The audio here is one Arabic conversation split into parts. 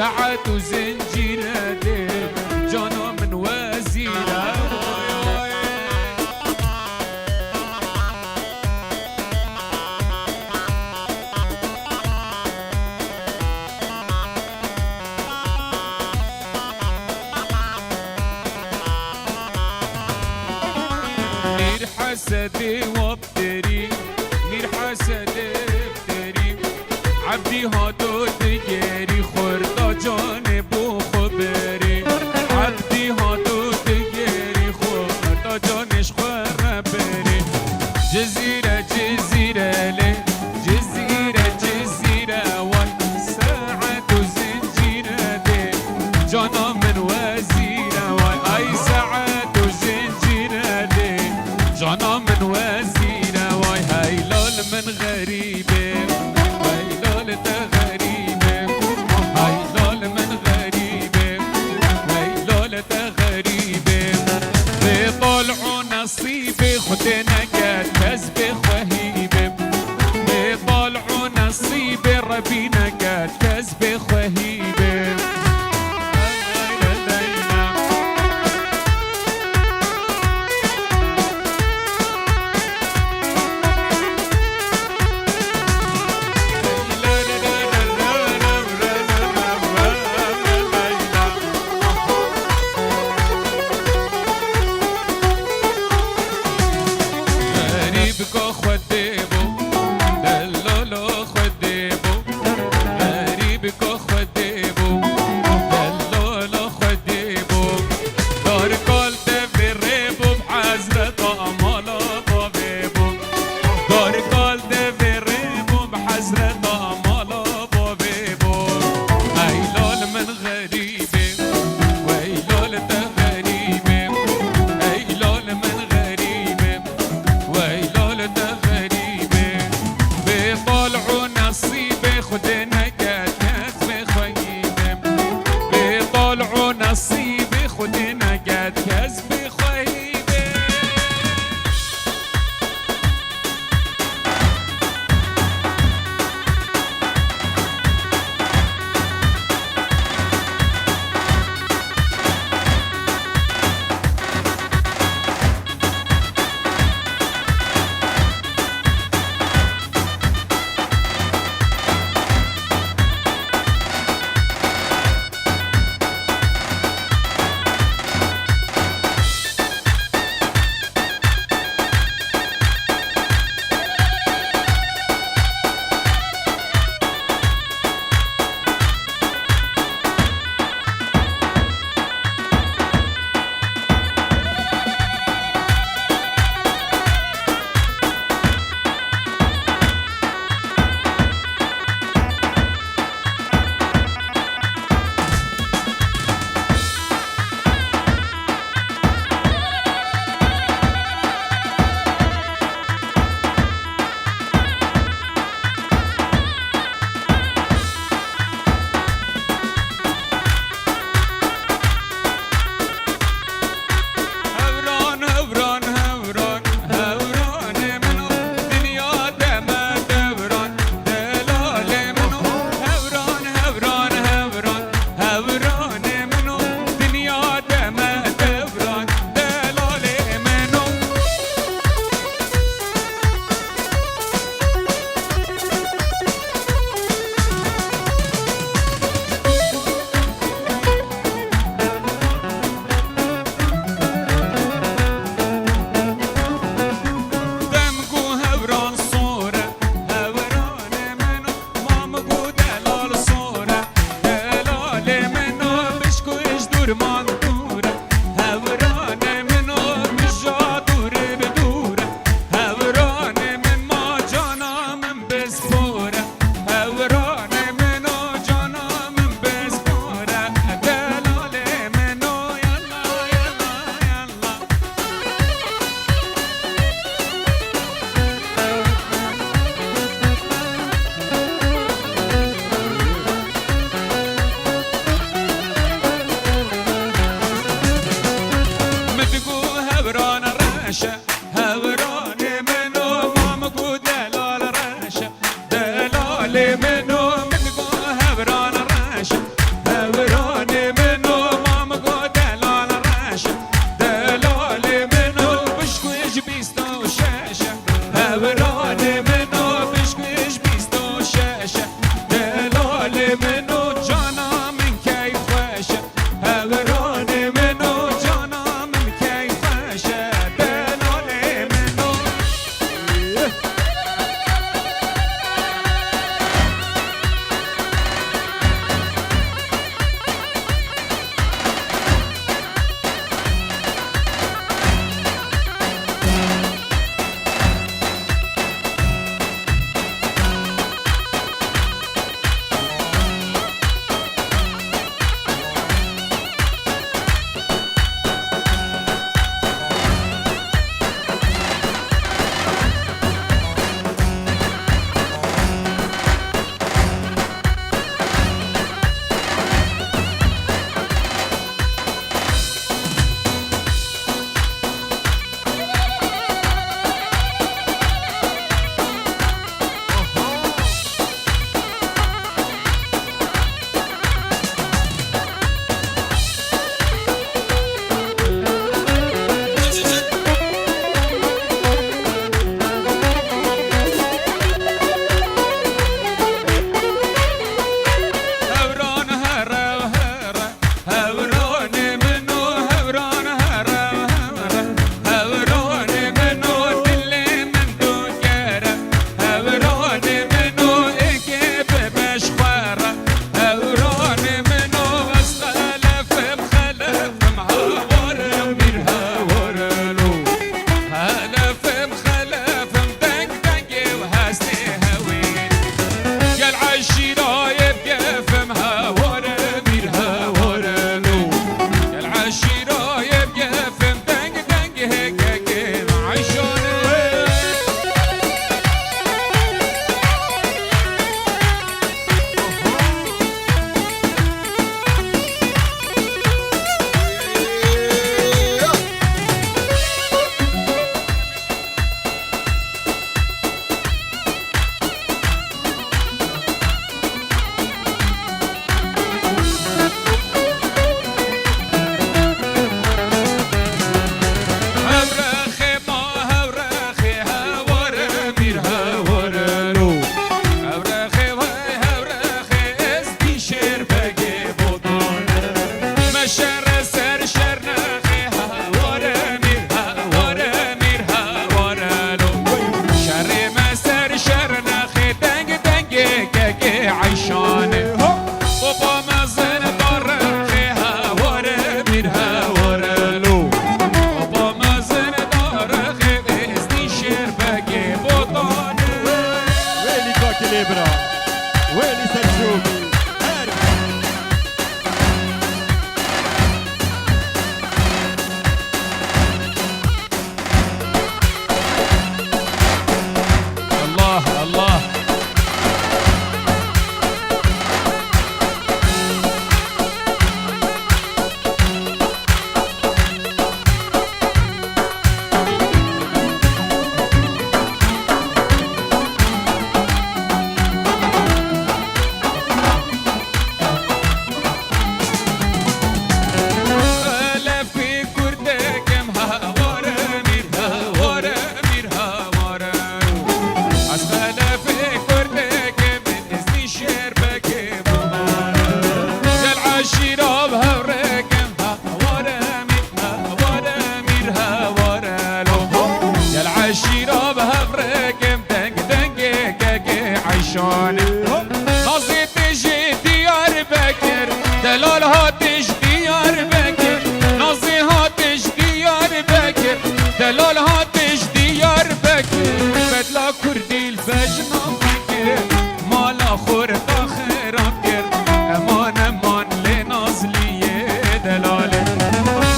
ساعات وزنجيرة جانا من وزيرة نير حسدي وابتري نير حسدي ابتري عبدي هاتو دياري خوردا جانبو خبري عبدي هاتو دياري خوردا جانش خبري جزيرة جزيرة لي جزيرة جزيرة والساعة زنجيرة دي جانا من وزيرة واي ساعة زنجيرة دي جانا من وزيرة واي هاي لول من غريبة هاي لول غريبة هاي لول من غريبة هاي لول غريبة بطلعوا نصيبي خدنا قد كسبي خهيبة بطلعوا نصيبي ربينا قد كسبي خهيبة نصيبي خدنا قد كسبي خيبة ويلي سرجوبي الله الله. نازي تجي ديار بكر دلال هاتش ديار بكر نازي هاتش ديار بكر دلال هاتش ديار بكر بدلا كردي الفجنا بكر مالا خورتا خيرا بكر امان امان لنازلية دلال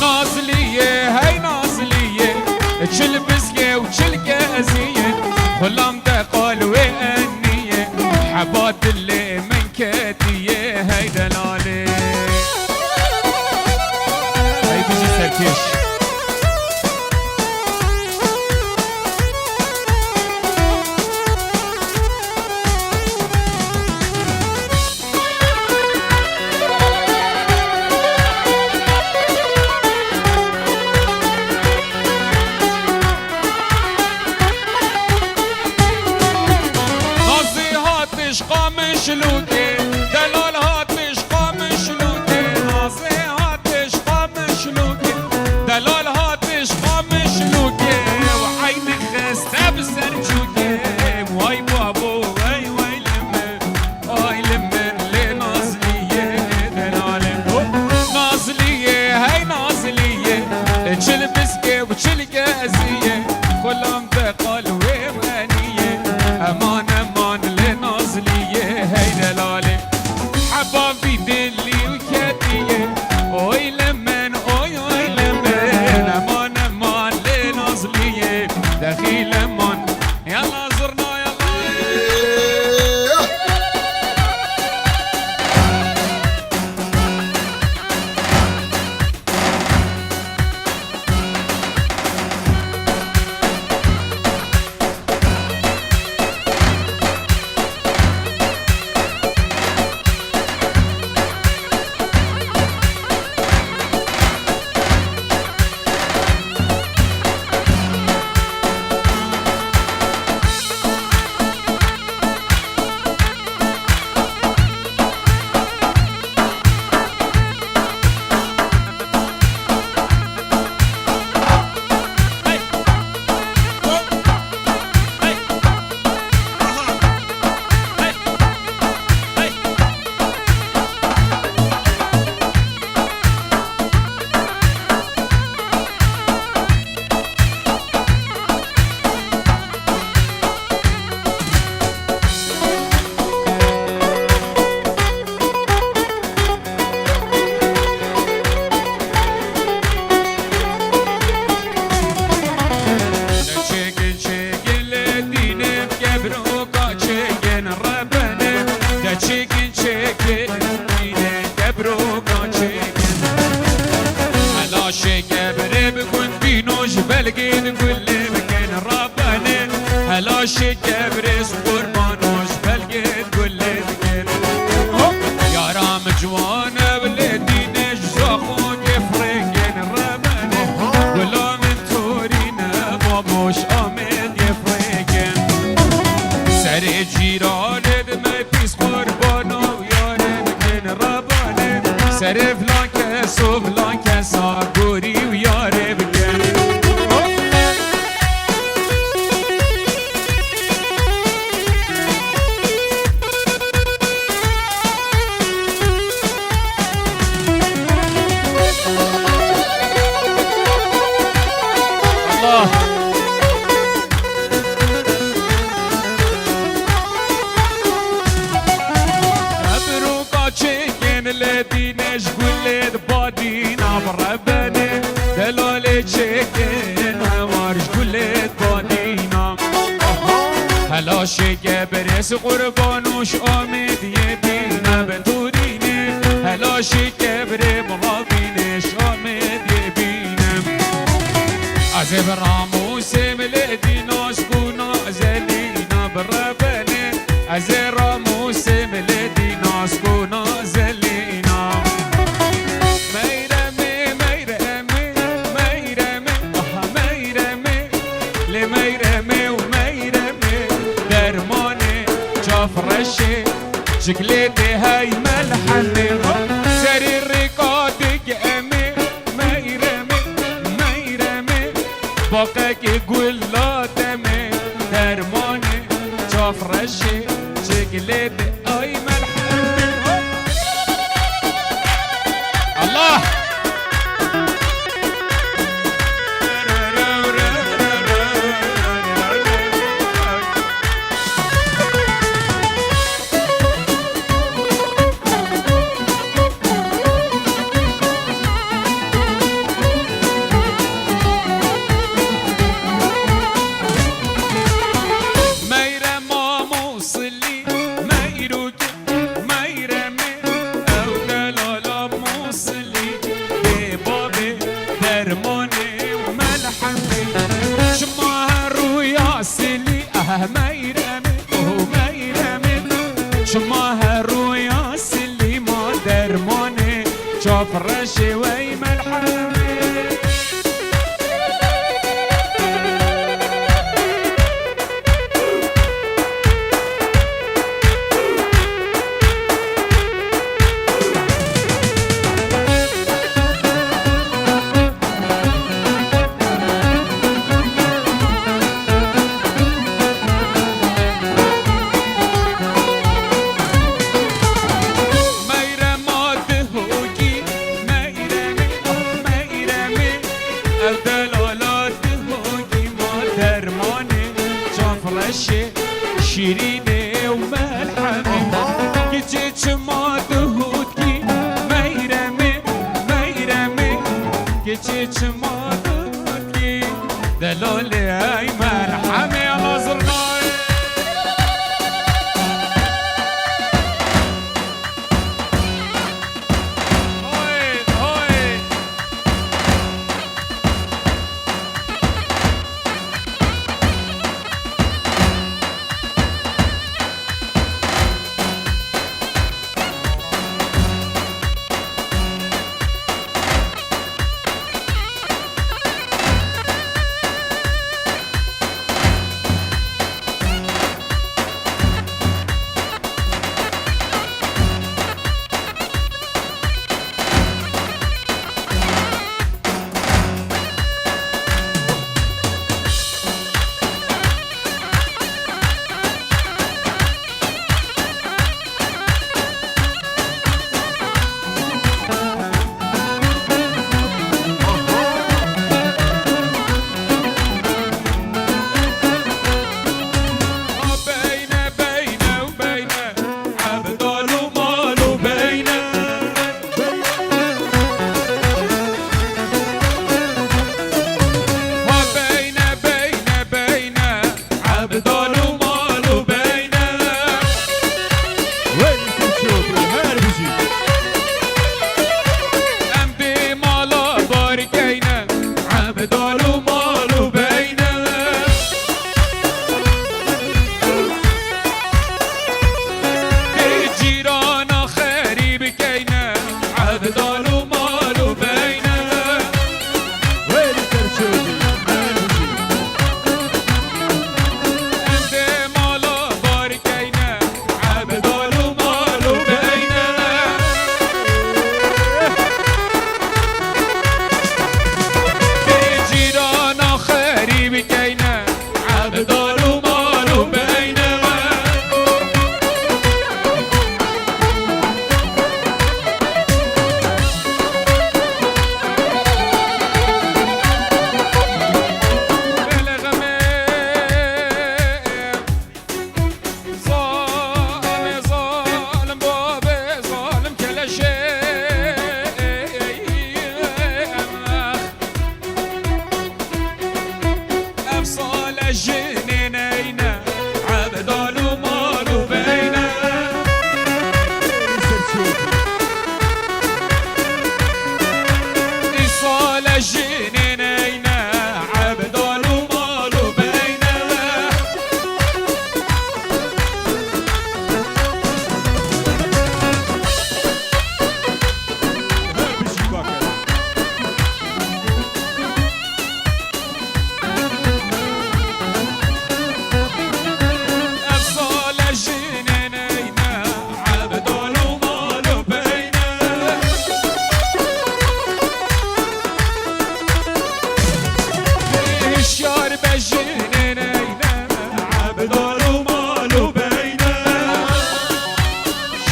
نازلية هاي نازلية تشل بزية وتشل كازية خلام دقال وانية حبات اللي من كاتية هاي دلالي هاي بيجي سركش شلوكي دلال هاتش قام شلوكي نازي هاتش قام شلوكي دلال هاتش قام شلوكي وعينك خسته بسرجوكي واي بابو واي واي لمن واي لمن لنازلية دلال نازلية هاي نازلية تشل بسكي وتشل كازية كلهم بقال ومانية امان امان لنازلية هاي دلالي حبابي دلي وكاتية اوي لمن اوي اوي لمن امان امان لنازلية دخيل امان يلا زرنا يلا بلقين كل مكان ربنا هلا شكبرس قربانوش بلقين كل مكان يا رام جوانا بالدينش زاخون يفرقين ربنا ولا من تورينا بابوش آمد يفرقين سري جيران بما بيس قربانو يا ربكين ربنا سري فلان كسو فلان كسا قوري ويا ربكين ملدينا شقول بادينا بربنا دلالي تشكين همار شقول بادينا هلا شيك بريس قربانوش آمد يبينا بتوريني هلا شيك بري مرابينش آمد يبينا عزب راموس ملدينا شقونا زلينا بربنا عزب راموس ملدينا شقونا زلينا ميرمي ميرمي ميرمي ميرمي لميرمي وميرمي درماني جافرشي شكلتي هاي ملحني سري الرقاد قامي ميرمي ميرمي بقاك يقول لا دمي درماني جافرشي شكلتي هاي ملحني الله ميرمي وميرمي شماها الرؤيا سلي ما درماني شوف رشي ويم الحمي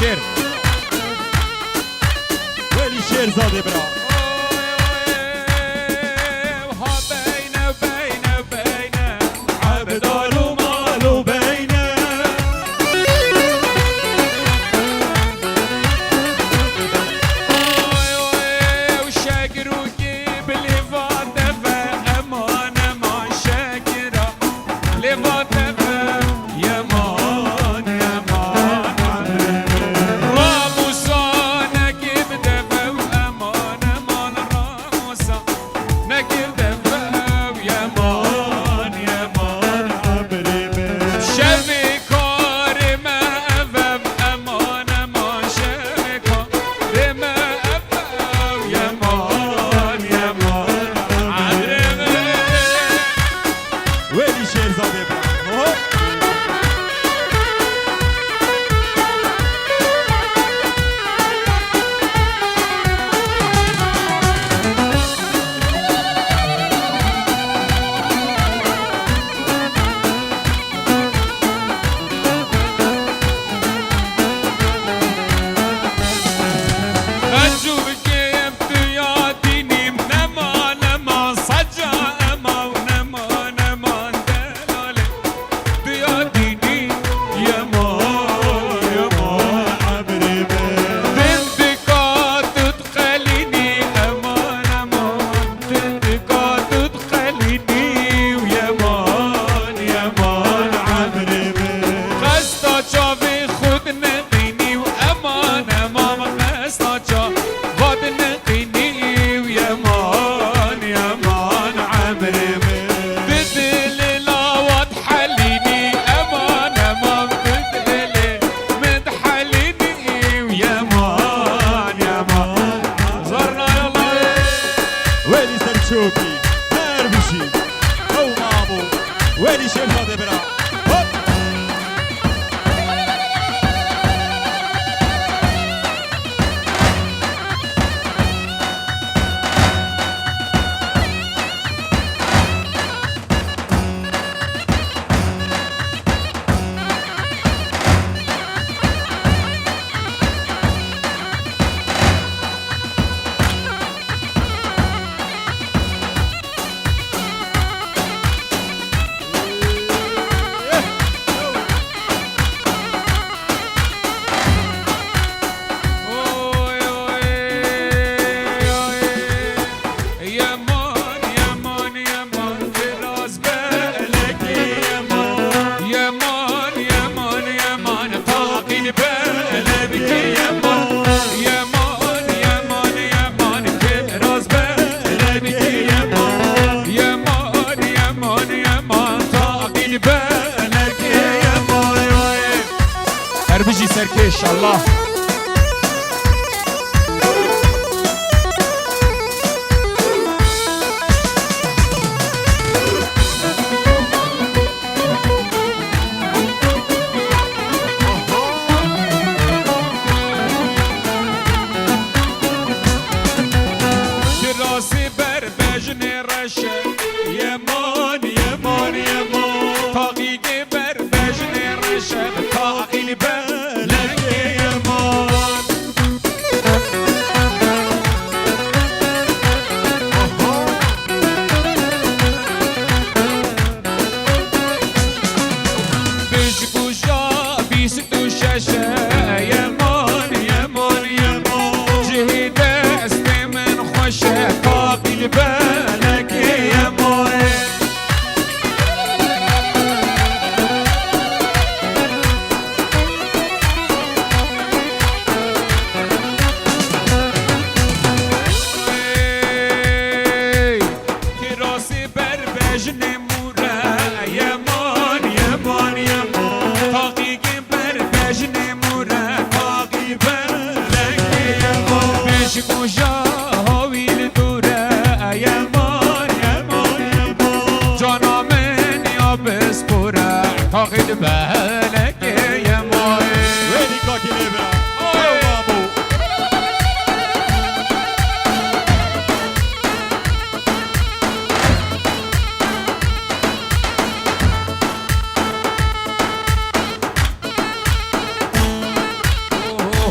شير ولی شیرزاد ابراهیم عبدال و مال و بینه ولی شیرزاد ابراهیم شوقي دربشي او مامو ويلي شيرزاد ابراهیم بيجي سركش الله راسي بربجني رشا يمان يمان يمان طاقيقي بربجني رشا طاقي بالك يمان بشكو شابي ستو شاشا يمان يمان يمان جهد اسمي من خوشة طاقي بالك يمان راسي بربجني مورا يمان يمان يمان طاقي بربجني مورا طاقي بالك يمان بشكو جاهوي لدورا يمان يمان يمان جانا من يا بسبورا طاقي بالك يمان ويلي كاكي ابراهیم او مامو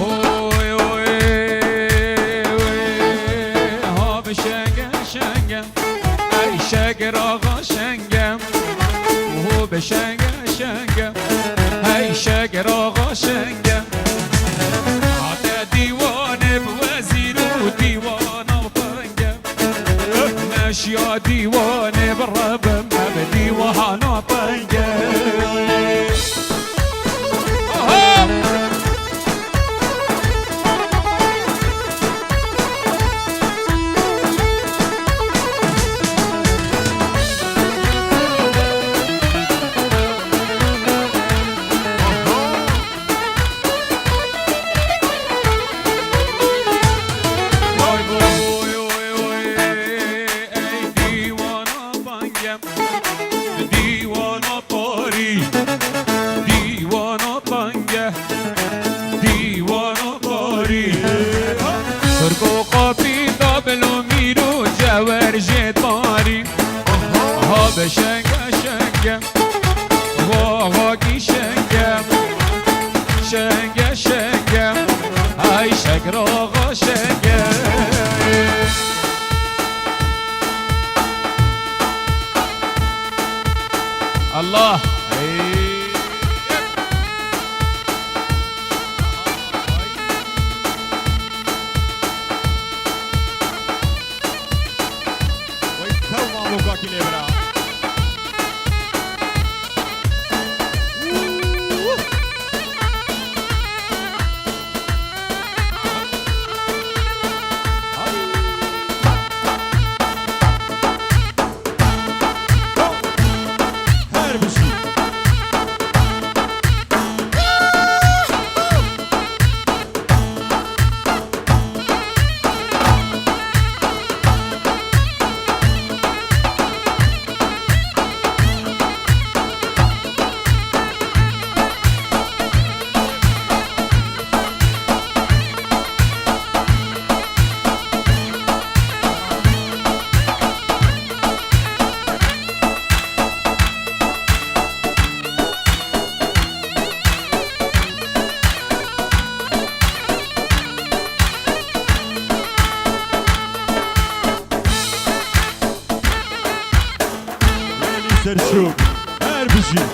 تركو قابي دابلو ميرو جاور جداري ها بشنگه شنگه واقعی شنگه شنگه شنگه ای شگر آقا شنگه الله Serçuk, her bir şey.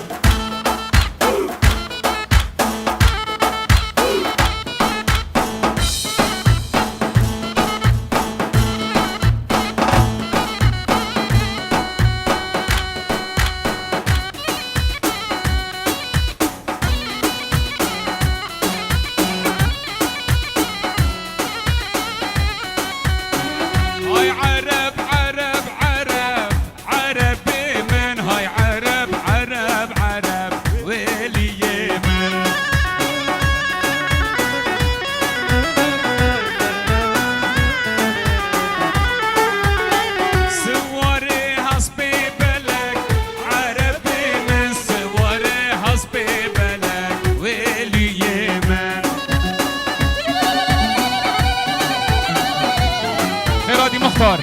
هاي عرب عرب عرب عربي من هاي عرب عرب عرب ويلي يمن سواري حسبي بلك عربي من سواري حسبي بلك ويلي يمن خيراتي مختار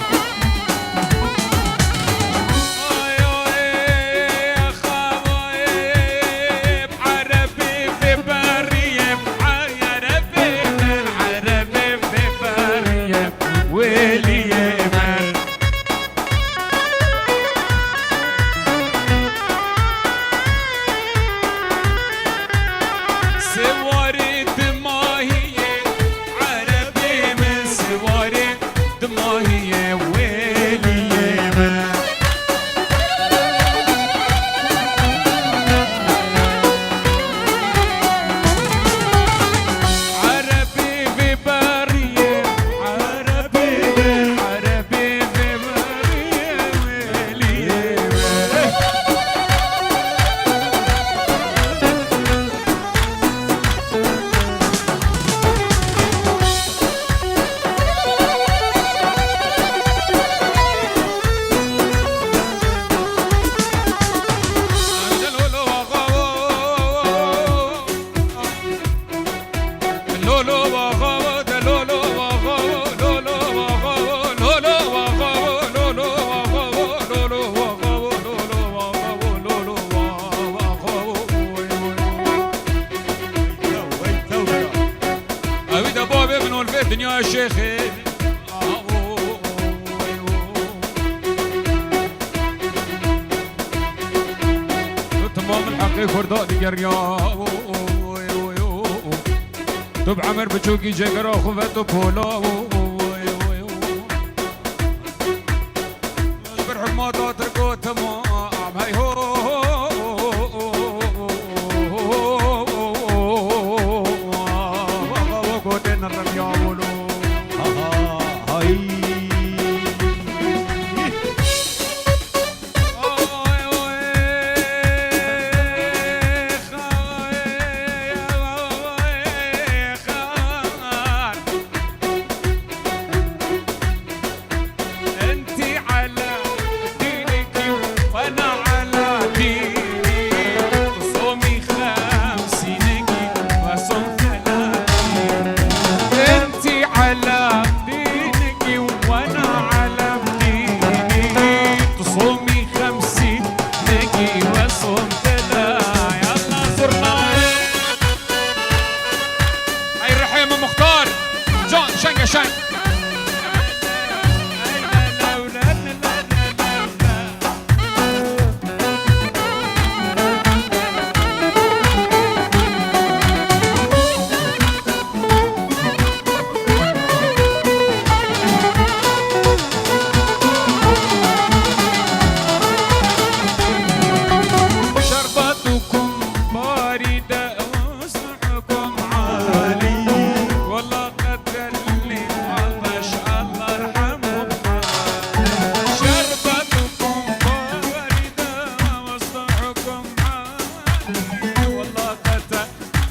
الدنيا شيخي تمام الحقي فرداء دياريا تب عمر بچوكي جگرا خوفتو پولا برحماتا تركو تمام هاي هو وقوتين الرميا ولو هاي قشنگ قشنگ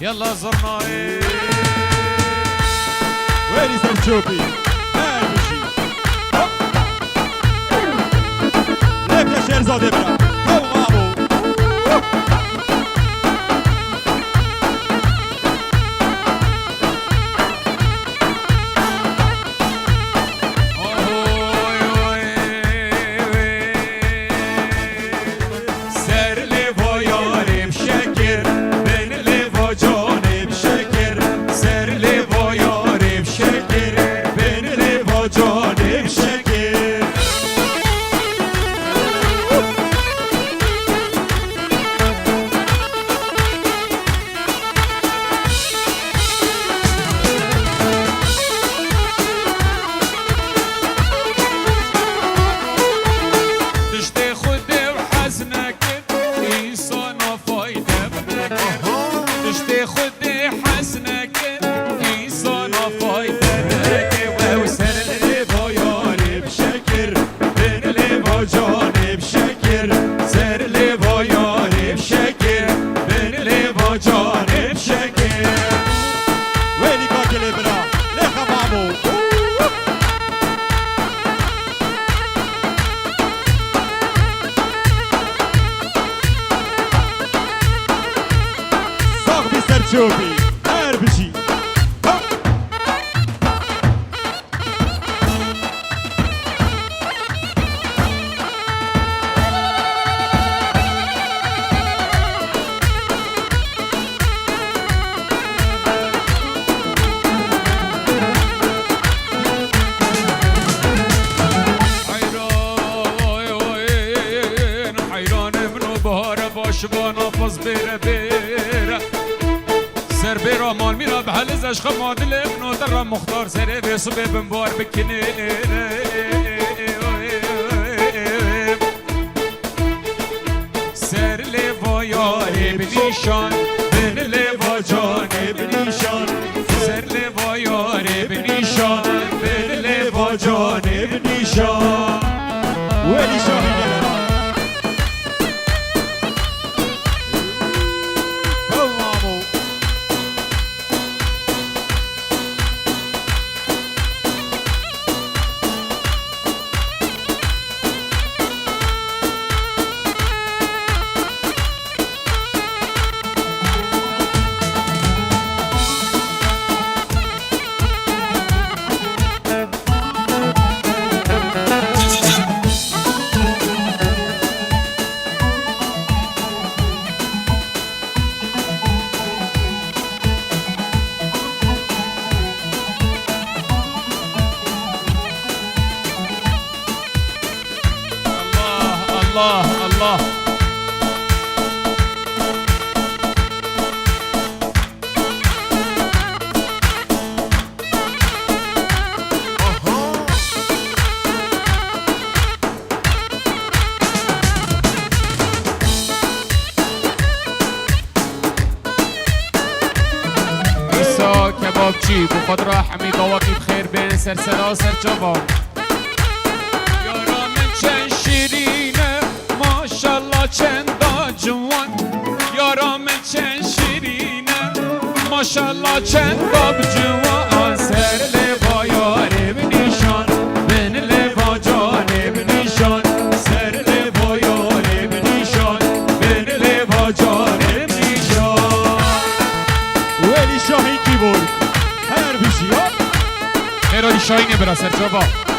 يلا زرنا ويلي سلجوقي هربشي ليك يا شيرزاد برا هو مامو شوفي هربشي حيران منو بهار باش با نفس بره بره سر بیرا مال میرا به حل از عشق مادل ابنو در را مختار سره به صبح بمبار بکنه سر لیوا یاری بنیشان بن لیوا جانی بنیشان سر لیوا یاری بنیشان بن لیوا جانی بنیشان ویلی شاهینه الله الله عیسی کبابچی بو خود را حمید آواتی بخیر بین سرسرا سر جوان یارا من چند شیرینه ماشالله چند جوان یارا من چند شیرینه ماشالله چند جوان سر لیوا یاری بنیشان بن لیوا جانی بنیشان سر لیوا یاری بنیشان بن لیوا جانی بنیشان ویلی شاهین کی بود هربشی خیرالی شاهینه برا سر جوان